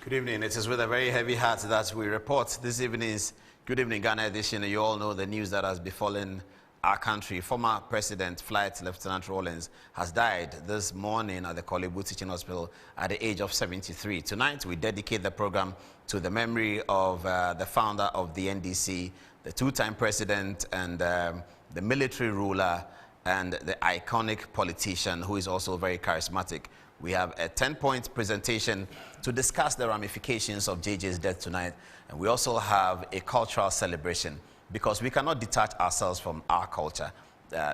Good evening. It is with a very heavy heart that we report this evening's Good Evening Ghana edition. You all know the news that has befallen our country. Former President Flight Lieutenant Rollins has died this morning at the Kolebu Teaching Hospital at the age of 73. Tonight, we dedicate the program to the memory of the founder of the NDC, the two-time president and the military ruler and the iconic politician who is also very charismatic. We have a 10-point presentation to discuss the ramifications of JJ's death tonight. And we also have a cultural celebration because we cannot detach ourselves from our culture.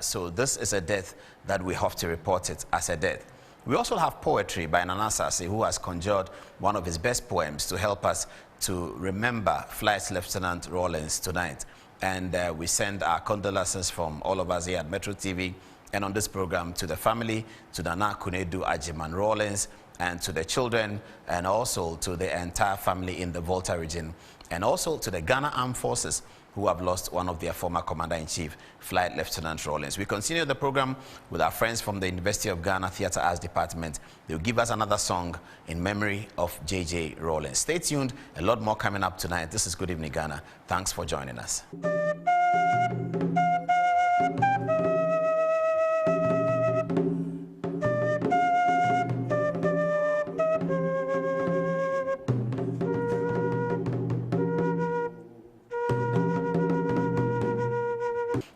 So this is a death that we have to report it as a death. We also have poetry by Nana Sase, who has conjured one of his best poems to help us to remember Flight Lieutenant Rawlings tonight. And we send our condolences from all of us here at Metro TV and on this program to the family, to Nana Kunedu Ajiman Rawlings, and to the children, and also to the entire family in the Volta region, and also to the Ghana Armed Forces who have lost one of their former Commander-in-Chief, Flight Lieutenant Rawlings. We continue the program with our friends from the University of Ghana Theatre Arts Department. They'll give us another song in memory of J.J. Rawlings. Stay tuned, a lot more coming up tonight. This is Good Evening Ghana. Thanks for joining us.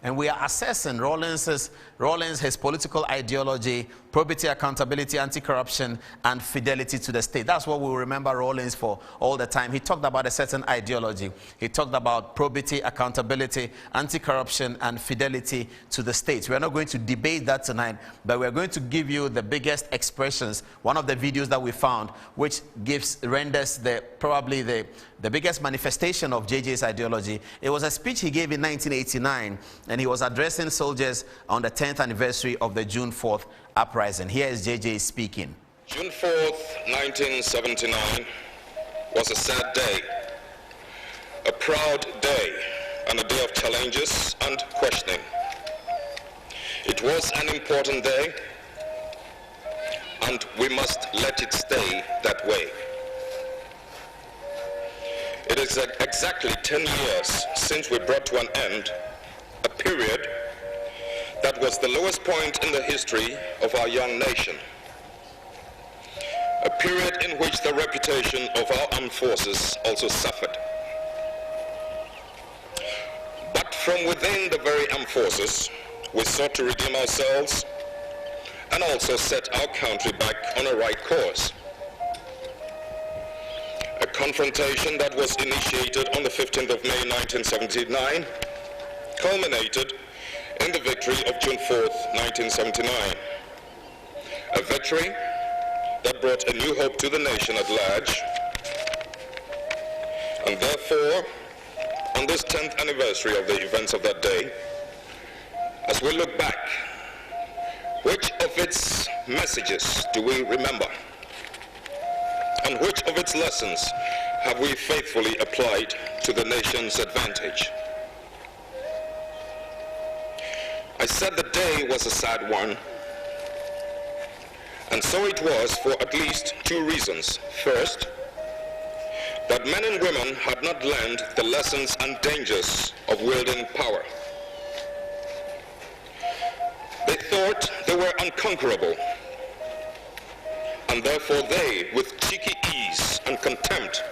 And we are assessing Rawlings, his political ideology, probity, accountability, anti-corruption, and fidelity to the state. That's what we'll remember Rawlings for all the time. He talked about a certain ideology. He talked about probity, accountability, anti-corruption, and fidelity to the state. We're not going to debate that tonight, but we're going to give you the biggest expressions. One of the videos that we found, which renders probably the biggest manifestation of JJ's ideology. It was a speech he gave in 1989, and he was addressing soldiers on the 10th anniversary of the June 4th uprising. Here is JJ speaking. June 4th, 1979 was a sad day, a proud day, and a day of challenges and questioning. It was an important day, and we must let it stay that way. It is exactly 10 years since we brought to an end a period that was the lowest point in the history of our young nation. A period in which the reputation of our armed forces also suffered. But from within the very armed forces, we sought to redeem ourselves and also set our country back on a right course. A confrontation that was initiated on the 15th of May 1979 culminated in the victory of June 4th, 1979. A victory that brought a new hope to the nation at large. And therefore, on this 10th anniversary of the events of that day, as we look back, which of its messages do we remember? And which of its lessons have we faithfully applied to the nation's advantage? I said the day was a sad one, and so it was for at least two reasons. First, that men and women had not learned the lessons and dangers of wielding power. They thought they were unconquerable, and therefore they, with cheeky ease and contempt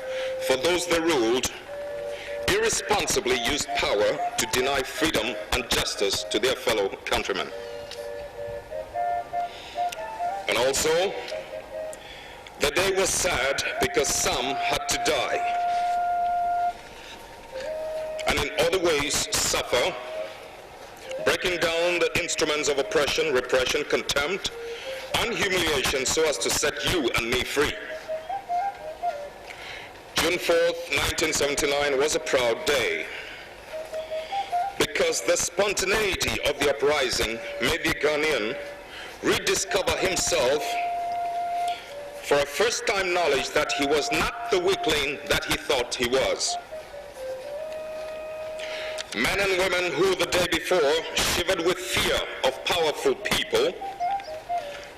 for those they ruled, irresponsibly used power to deny freedom and justice to their fellow countrymen. And also, the day was sad because some had to die, and in other ways suffer, breaking down the instruments of oppression, repression, contempt, and humiliation so as to set you and me free. June 4th, 1979 was a proud day because the spontaneity of the uprising made the Ghanaian rediscover himself for a first-time knowledge that he was not the weakling that he thought he was. Men and women who the day before shivered with fear of powerful people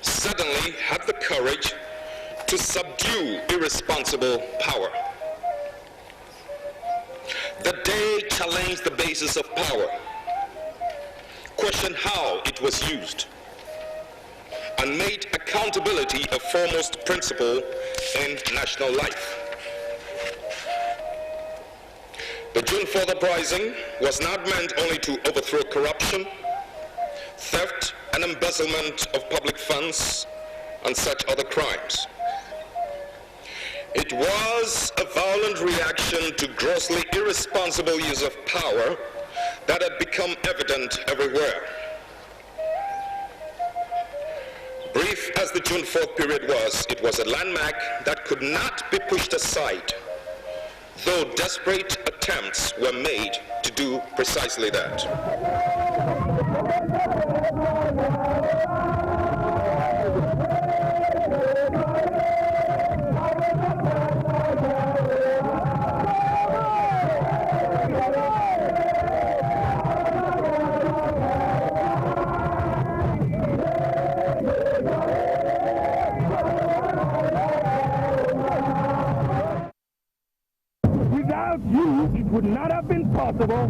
suddenly had the courage to subdue irresponsible power. The day challenged the basis of power, questioned how it was used, and made accountability a foremost principle in national life. The June 4th uprising was not meant only to overthrow corruption, theft, and embezzlement of public funds, and such other crimes. It was a violent reaction to grossly irresponsible use of power that had become evident everywhere. Brief as the June 4th period was, it was a landmark that could not be pushed aside, though desperate attempts were made to do precisely that. Without you, it would not have been possible.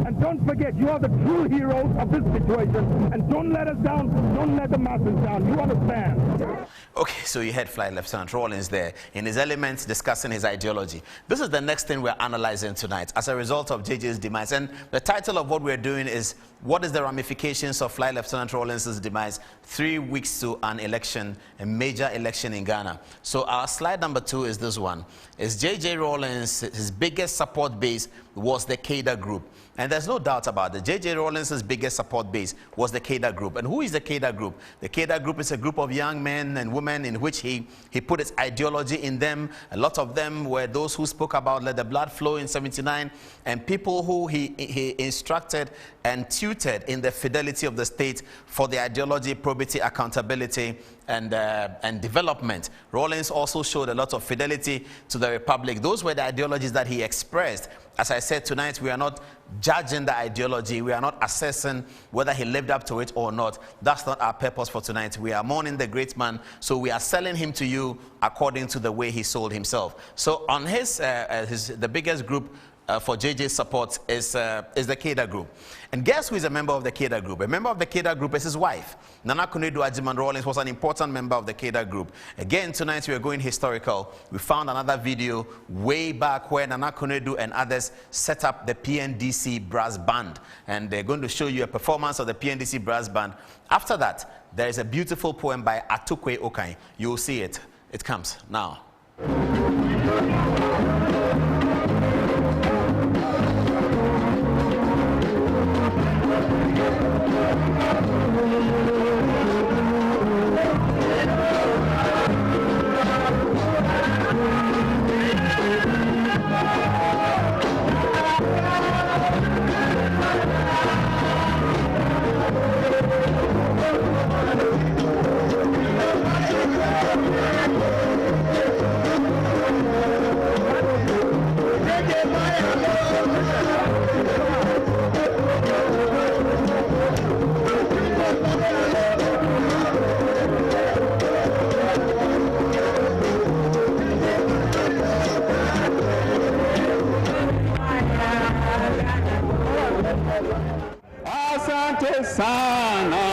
And don't forget, you are the true heroes of this situation. And don't let us down. Don't let the masses down. You understand? Okay, so you heard Flight Lieutenant Rollins there in his elements discussing his ideology. This is the next thing we're analyzing tonight as a result of JJ's demise. And the title of what we're doing is, what is the ramifications of Flight Lieutenant Rollins' demise 3 weeks to an election, a major election in Ghana? So our slide number 2 is this one. Is JJ Rawlins, his biggest support base was the Keda group. And there's no doubt about it. JJ Rawlins' biggest support base was the Keda group. And who is the Keda group? The Keda group is a group of young men and women in which he put his ideology in them. A lot of them were those who spoke about Let the Blood Flow in '79, and people who he instructed and tutored in the fidelity of the state for the ideology, probity, accountability, and development. Rawlins also showed a lot of fidelity to the Republic. Those were the ideologies that he expressed. As I said, tonight we are not judging the ideology. We are not assessing whether he lived up to it or not. That's not our purpose for tonight. We are mourning the great man, so we are selling him to you according to the way he sold himself. So on the biggest group for JJ's support is the Keda group. And guess who is a member of the Keda group? A member of the Keda group is his wife. Nana Konadu Rawlings was an important member of the Keda group. Again, tonight we are going historical. We found another video way back where Nana Konadu and others set up the PNDC brass band. And they're going to show you a performance of the PNDC brass band. After that, there is a beautiful poem by Atukwe Okai. You will see it. It comes now. Asante sana,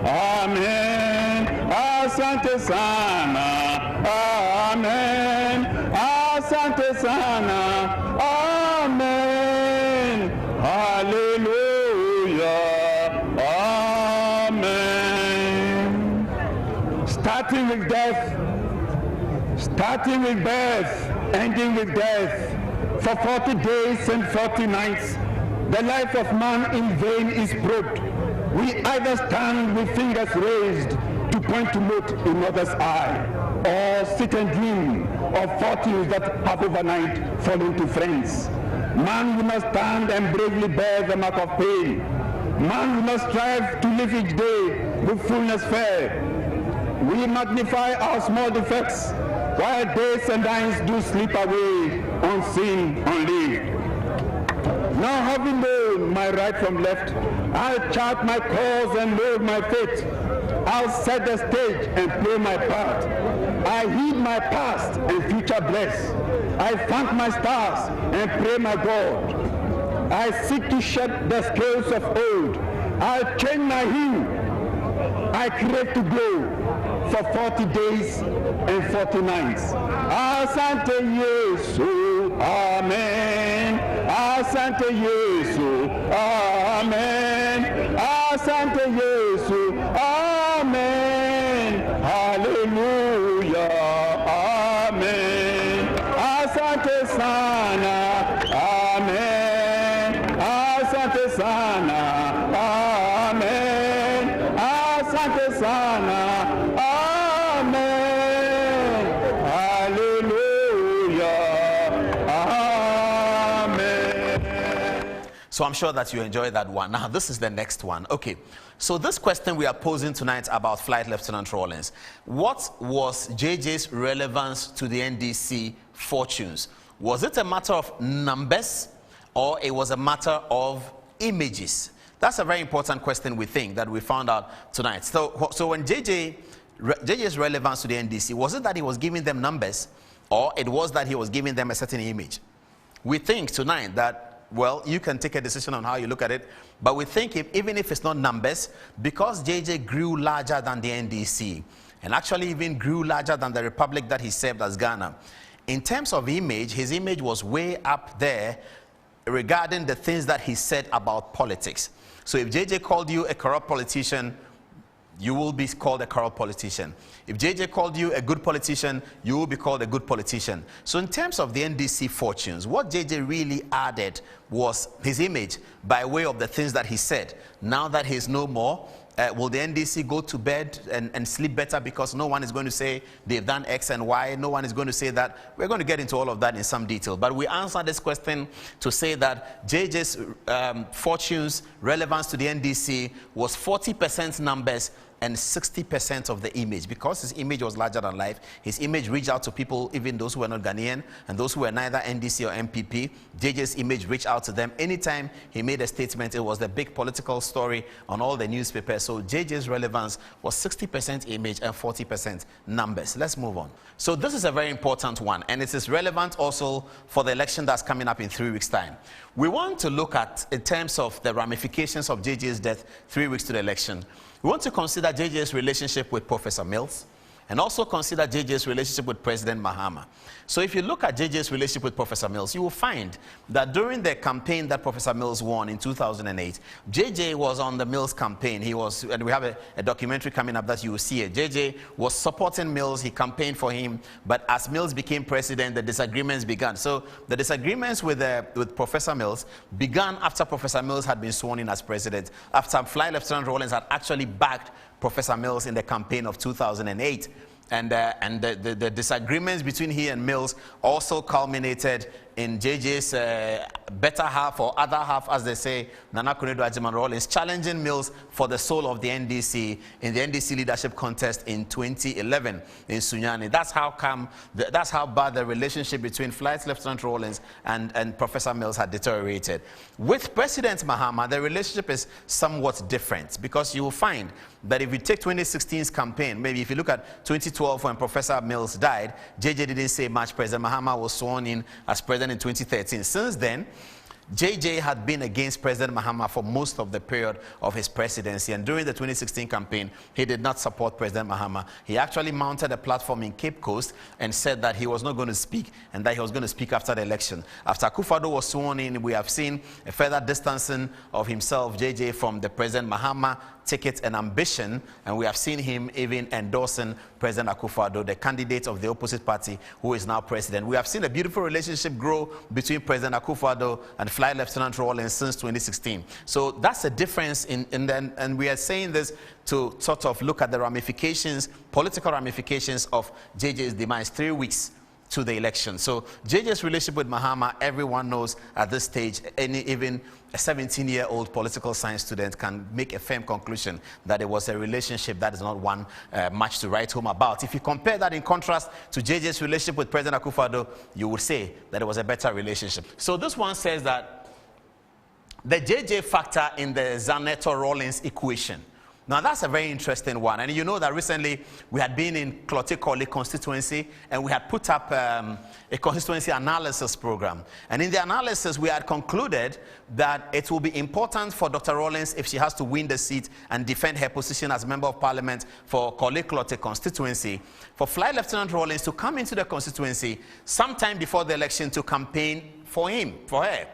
amen. Asante sana, amen. Asante sana, amen. Hallelujah, amen. Starting with death, starting with birth, ending with death. For 40 days and 40 nights, the life of man in vain is probed. We either stand with fingers raised to point to mote in others' eye, or sit and dream of fortunes that have overnight fallen to friends. Man will not stand and bravely bear the mark of pain. Man will not strive to live each day with fullness fair. We magnify our small defects, while days and nights do slip away unseen, unlived. Now having known my right from left, I'll chart my course and load my fate. I'll set the stage and play my part. I heed my past and future bless. I thank my stars and pray my God. I seek to shed the scales of old. I'll change my hue. I crave to go for 40 days and 40 nights. Asante Yesu, Amen. Asante Yesu, Amen. Asante Yesu, Amen. Hallelujah, Amen. Asante sana, Amen. Asante sana, Amen. Asante sana, Amen. Hallelujah, Amen. So I'm sure that you enjoyed that one. Now, this is the next one. Okay, so this question we are posing tonight about Flight Lieutenant Rollins. What was JJ's relevance to the NDC fortunes? Was it a matter of numbers or it was a matter of images? That's a very important question, we think, that we found out tonight. So when JJ's relevance to the NDC, was it that he was giving them numbers or it was that he was giving them a certain image? We think tonight that, well, you can take a decision on how you look at it, but we think even if it's not numbers, because JJ grew larger than the NDC, and actually even grew larger than the republic that he served as Ghana, in terms of image, his image was way up there regarding the things that he said about politics. So if JJ called you a corrupt politician, you will be called a corrupt politician. If JJ called you a good politician, you will be called a good politician. So in terms of the NDC fortunes, what JJ really added was his image by way of the things that he said. Now that he's no more, will the NDC go to bed and sleep better because no one is going to say they've done X and Y? No one is going to say that. We're going to get into all of that in some detail. But we answer this question to say that JJ's fortunes relevance to the NDC was 40% numbers and 60% of the image. Because his image was larger than life, his image reached out to people, even those who were not Ghanaian and those who were neither NDC or MPP. JJ's image reached out to them. Anytime he made a statement, it was the big political story on all the newspapers. So JJ's relevance was 60% image and 40% numbers. Let's move on. So this is a very important one, and it is relevant also for the election that's coming up in 3 weeks' time. We want to look at, in terms of the ramifications of JJ's death 3 weeks to the election, we want to consider JJ's relationship with Professor Mills and also consider JJ's relationship with President Mahama. So if you look at JJ's relationship with Professor Mills, you will find that during the campaign that Professor Mills won in 2008, JJ was on the Mills campaign. He was, and we have a documentary coming up that you will see it. JJ was supporting Mills, he campaigned for him, but as Mills became president, the disagreements began. So the disagreements with Professor Mills began after Professor Mills had been sworn in as president, after Flight Lieutenant Rollins had actually backed Professor Mills in the campaign of 2008. And the disagreements between he and Mills also culminated in JJ's better half, or other half, as they say, Nana Akufo-Addo Rawlings, challenging Mills for the soul of the NDC in the NDC leadership contest in 2011 in Sunyani. That's how bad the relationship between Flight Lieutenant Rawlings and Professor Mills had deteriorated. With President Mahama, the relationship is somewhat different, because you will find that if you take 2016's campaign, maybe if you look at 2012 when Professor Mills died, JJ didn't say much. President Mahama was sworn in as president in 2013. Since then, JJ had been against President Mahama for most of the period of his presidency, and during the 2016 campaign, he did not support President Mahama. He actually mounted a platform in Cape Coast and said that he was not going to speak, and that he was going to speak after the election. After Akufo-Addo was sworn in, we have seen a further distancing of himself, JJ, from the President Mahama ticket and ambition, and we have seen him even endorsing President Akufo-Addo, the candidate of the opposite party who is now president. We have seen a beautiful relationship grow between President Akufo-Addo and Flight Lieutenant Rawlings since 2016. So that's a difference and we are saying this to sort of look at the ramifications, political ramifications of JJ's demise 3 weeks to the election. So JJ's relationship with Mahama, everyone knows at this stage, even a 17-year-old political science student can make a firm conclusion that it was a relationship that is not one much to write home about. If you compare that in contrast to JJ's relationship with President Akufo-Addo, you would say that it was a better relationship. So this one says that the JJ factor in the Zaneto-Rawlings equation Now, that's a very interesting one. And you know that recently we had been in Clotte constituency and we had put up a constituency analysis program. And in the analysis, we had concluded that it will be important for Dr. Rollins, if she has to win the seat and defend her position as Member of Parliament for Clotte constituency, for Flight Lieutenant Rawlings to come into the constituency sometime before the election to campaign for her.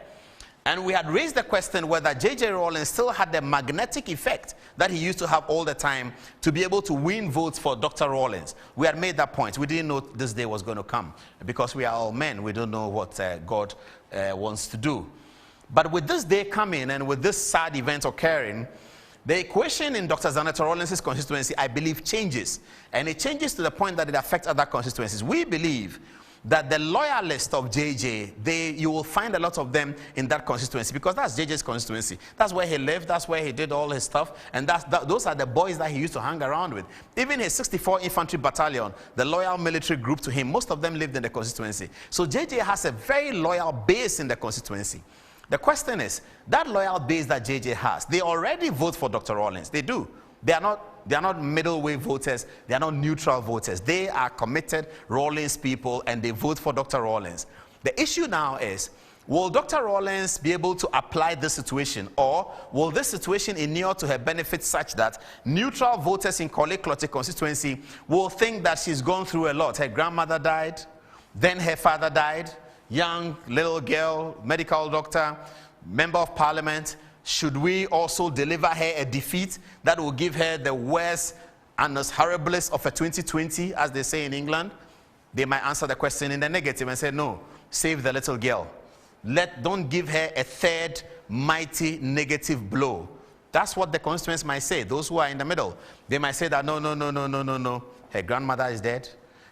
And we had raised the question whether J.J. Rawlings still had the magnetic effect that he used to have all the time to be able to win votes for Dr. Rollins. We had made that point. We didn't know this day was going to come because we are all men. We don't know what God wants to do. But with this day coming and with this sad event occurring, the equation in Dr. Zanetta Rawlings' constituency, I believe, changes. And it changes to the point that it affects other constituencies. We believe that the loyalists of JJ, you will find a lot of them in that constituency because that's JJ's constituency. That's where he lived, that's where he did all his stuff, and those are the boys that he used to hang around with. Even his 64 Infantry Battalion, the loyal military group to him, most of them lived in the constituency. So JJ has a very loyal base in the constituency. The question is, that loyal base that JJ has, they already vote for Dr. Rollins. They do. They are not middle-way voters. They are not neutral voters. They are committed Rawlings people, and they vote for Dr. Rollins. The issue now is, will Dr. Rollins be able to apply this situation, or will this situation inure to her benefit such that neutral voters in Clotte constituency will think that she's gone through a lot? Her grandmother died, then her father died, young little girl, medical doctor, Member of Parliament. Should we also deliver her a defeat that will give her the worst and most horriblest of a 2020, as they say in England? They might answer the question in the negative and say, no, save the little girl. Don't give her a third mighty negative blow. That's what the constituents might say, those who are in the middle. They might say that, no. Her grandmother is dead.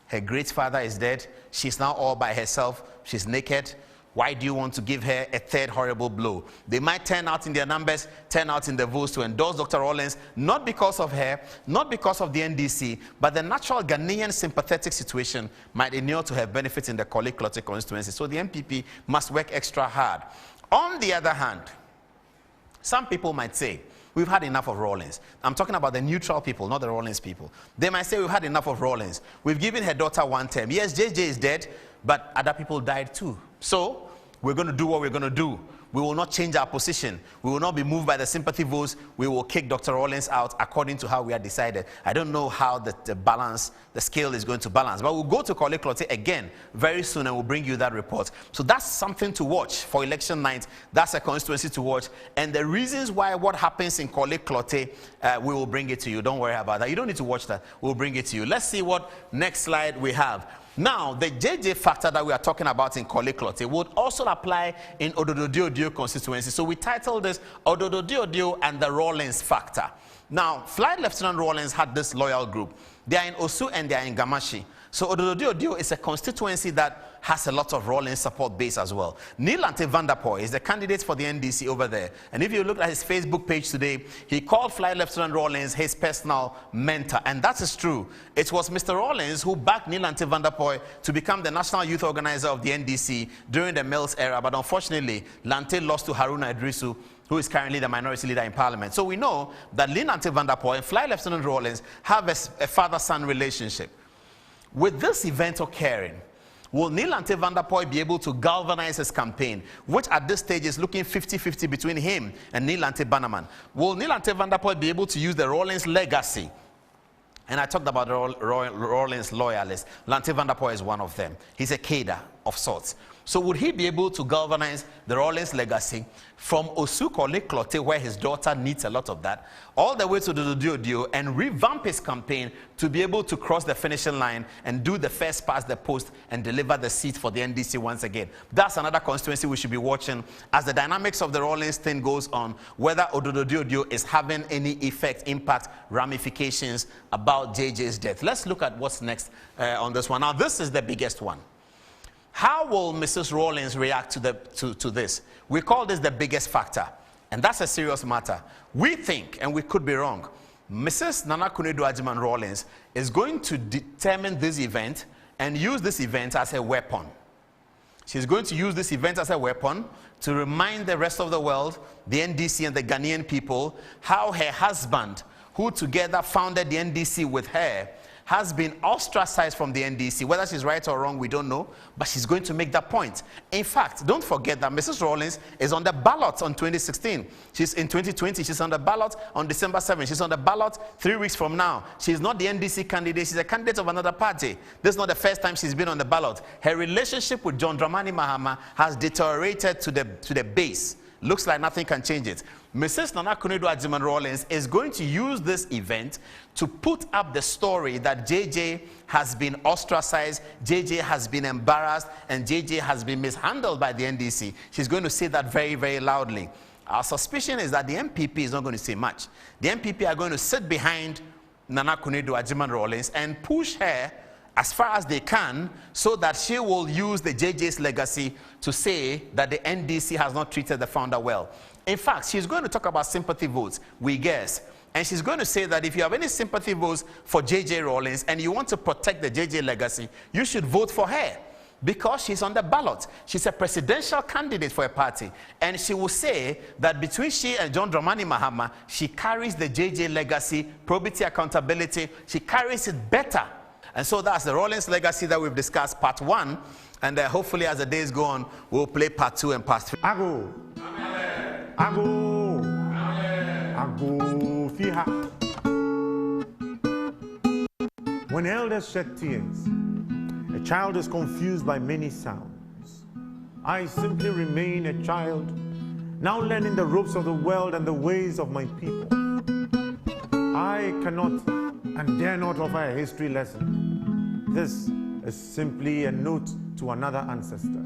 Her great father is dead. She's now all by herself. She's naked. Why do you want to give her a third horrible blow? They might turn out in their numbers, turn out in the votes to endorse Dr. Rollins, not because of her, not because of the NDC, but the natural Ghanaian sympathetic situation might inure to her benefit in the Clotte constituency. So the MPP must work extra hard. On the other hand, some people might say, we've had enough of Rawlings. I'm talking about the neutral people, not the Rawlings people. They might say, we've had enough of Rawlings. We've given her daughter one term. Yes, JJ is dead, but other people died too. So we're going to do what we're going to do. We will not change our position. We will not be moved by the sympathy votes. We will kick Dr. Rollins out according to how we had decided. I don't know how the scale is going to balance. But we'll go to Clotte again very soon and we'll bring you that report. So that's something to watch for election night. That's a constituency to watch. And the reasons why what happens in Clotte, we will bring it to you. Don't worry about that. You don't need to watch that. We'll bring it to you. Let's see what next slide we have. Now, the JJ factor that we are talking about in Clotte would also apply in Ododo-Diodio constituency. So we titled this Ododo-Diodio and the Rawlings factor. Now, Flight Lieutenant Rawlings had this loyal group. They are in Osu and they are in Gamashi. So Ododo-Diodio is a constituency that has a lot of Rawlings support base as well. Neil Ante van der Poel is the candidate for the NDC over there. And if you look at his Facebook page today, he called Flight Lieutenant Rawlings his personal mentor. And that is true. It was Mr. Rawlings who backed Neil Ante van der Poel to become the national youth organizer of the NDC during the Mills era. But unfortunately, Lante lost to Haruna Idrisu, who is currently the minority leader in parliament. So we know that Neil Ante van der Poel and Flight Lieutenant Rawlings have a father-son relationship. With this event occurring, will Neil Ante van der Poel be able to galvanize his campaign, which at this stage is looking 50-50 between him and Neil Ante Bannerman? Will Neil Ante van der Poel be able to use the Rawlings legacy? And I talked about the Rawlings loyalists. Ante van der Poel is one of them. He's a cadre of sorts. So would he be able to galvanize the Rawlings legacy from Osu Clotte, where his daughter needs a lot of that, all the way to the Ododo-Diodio and revamp his campaign to be able to cross the finishing line and do the first past the post and deliver the seat for the NDC once again? That's another constituency we should be watching as the dynamics of the Rawlings thing goes on, whether Ododo-Diodio is having any effect, impact, ramifications about JJ's death. Let's look at what's next on this one. Now, this is the biggest one. How will Mrs. Rawlings react to this? We call this the biggest factor, and that's a serious matter. We think, and we could be wrong, Mrs. Nana Konadu-Agyeman Rawlings is going to determine this event and use this event as a weapon. She's going to use this event as a weapon to remind the rest of the world, the NDC and the Ghanaian people, how her husband who together founded the NDC with her, has been ostracized from the NDC. Whether she's right or wrong, we don't know, but she's going to make that point. In fact, don't forget that Mrs. Rawlings is on the ballot on 2016. She's in 2020. She's on the ballot on December 7th. She's on the ballot 3 weeks from now. She's not the NDC candidate. She's a candidate of another party. This is not the first time she's been on the ballot. Her relationship with John Dramani Mahama has deteriorated to the base. Looks like nothing can change it. Mrs. Nana Akufo-Addo Rawlings is going to use this event to put up the story that JJ has been ostracized, JJ has been embarrassed, and JJ has been mishandled by the NDC. She's going to say that very, very loudly. Our suspicion is that the MPP is not going to say much. The MPP are going to sit behind Nana Akufo-Addo Rawlings and push her as far as they can, so that she will use the JJ's legacy to say that the NDC has not treated the founder well. In fact, she's going to talk about sympathy votes, we guess. And she's going to say that if you have any sympathy votes for JJ Rawlings and you want to protect the JJ legacy, you should vote for her, because she's on the ballot. She's a presidential candidate for a party. And she will say that between she and John Dramani Mahama, she carries the JJ legacy, probity, accountability. She carries it better. And so that's the Rawlings legacy that we've discussed, part 1. And hopefully as the days go on, we'll play part 2 and part 3. Ago. Amen. Ago. Amen. Ago. Fiha. When elders shed tears, a child is confused by many sounds. I simply remain a child, now learning the ropes of the world and the ways of my people. I cannot and dare not offer a history lesson. This is simply a note to another ancestor.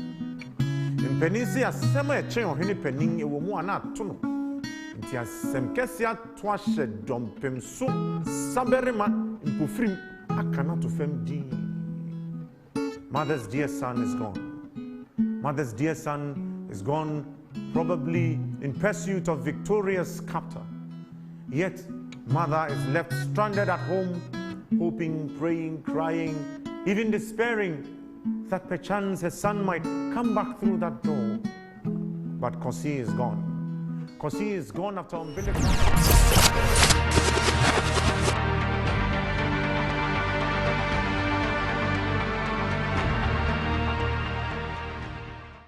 In Penisia, Sema Chen Henny Penning, a woman at Tuno. Intia Semkesia Twashe Dompem so Saberima in Pufrim, I cannot offend thee. Mother's dear son is gone. Mother's dear son is gone, probably in pursuit of victorious captor. Yet, mother is left stranded at home, hoping, praying, crying, even despairing that perchance her son might come back through that door. But Kosi is gone. Kosi is gone after umbilical.